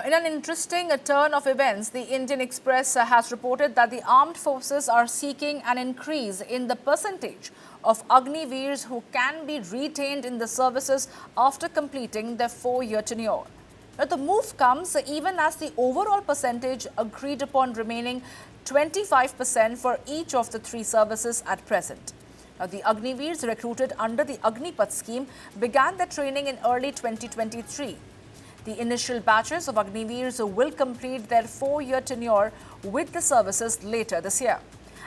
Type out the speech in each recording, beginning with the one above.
In an interesting turn of events, the Indian Express has reported that the armed forces are seeking an increase in the percentage of Agniveers who can be retained in the services after completing their 4-year tenure. Now, the move comes even as the overall percentage agreed upon remaining 25% for each of the 3 services at present. Now, the Agniveers recruited under the Agnipath scheme began their training in early 2023. The initial batches of Agniveers will complete their 4-year tenure with the services later this year.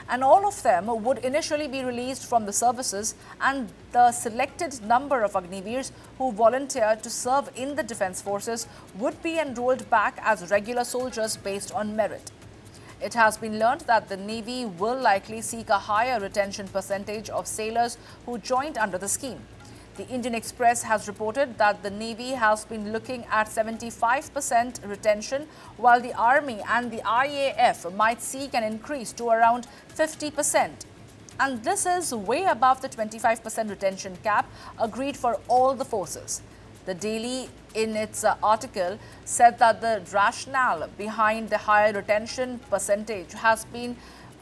And all of them would initially be released from the services, and the selected number of Agniveers who volunteer to serve in the defence forces would be enrolled back as regular soldiers based on merit. It has been learned that the Navy will likely seek a higher retention percentage of sailors who joined under the scheme. The Indian Express has reported that the Navy has been looking at 75% retention, while the Army and the IAF might seek an increase to around 50%. And this is way above the 25% retention cap agreed for all the forces. The Daily, in its article, said that the rationale behind the higher retention percentage has been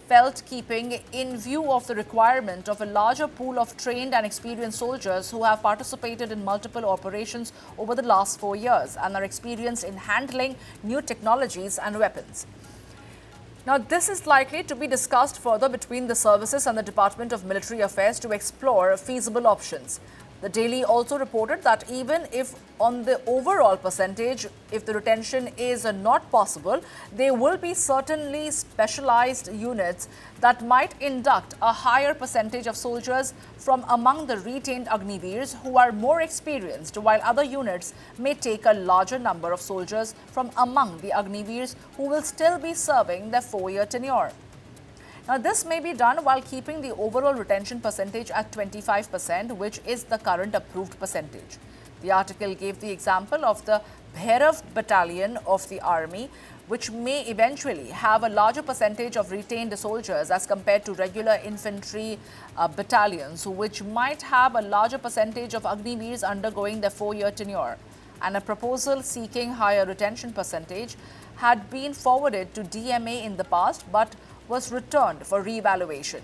felt keeping in view of the requirement of a larger pool of trained and experienced soldiers who have participated in multiple operations over the last 4 years and are experienced in handling new technologies and weapons. Now, this is likely to be discussed further between the services and the Department of Military Affairs to explore feasible options. The Daily also reported that even if on the overall percentage, if the retention is not possible, there will be certainly specialized units that might induct a higher percentage of soldiers from among the retained Agniveers who are more experienced, while other units may take a larger number of soldiers from among the Agniveers who will still be serving their 4-year tenure. Now, this may be done while keeping the overall retention percentage at 25%, which is the current approved percentage. The article gave the example of the Bhairav Battalion of the Army, which may eventually have a larger percentage of retained soldiers as compared to regular infantry battalions, which might have a larger percentage of Agniveers undergoing their 4-year tenure. And a proposal seeking higher retention percentage had been forwarded to DMA in the past, but was returned for re-evaluation.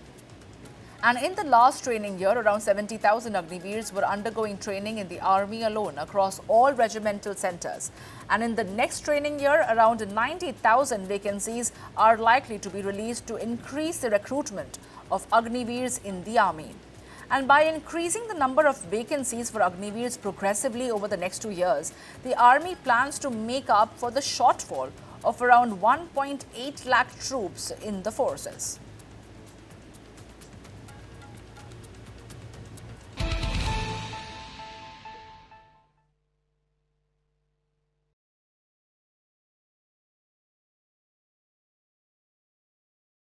And in the last training year, around 70,000 Agniveers were undergoing training in the Army alone across all regimental centres. And in the next training year, around 90,000 vacancies are likely to be released to increase the recruitment of Agniveers in the Army. And by increasing the number of vacancies for Agniveers progressively over the next 2 years, the Army plans to make up for the shortfall of around 1.8 lakh troops in the forces.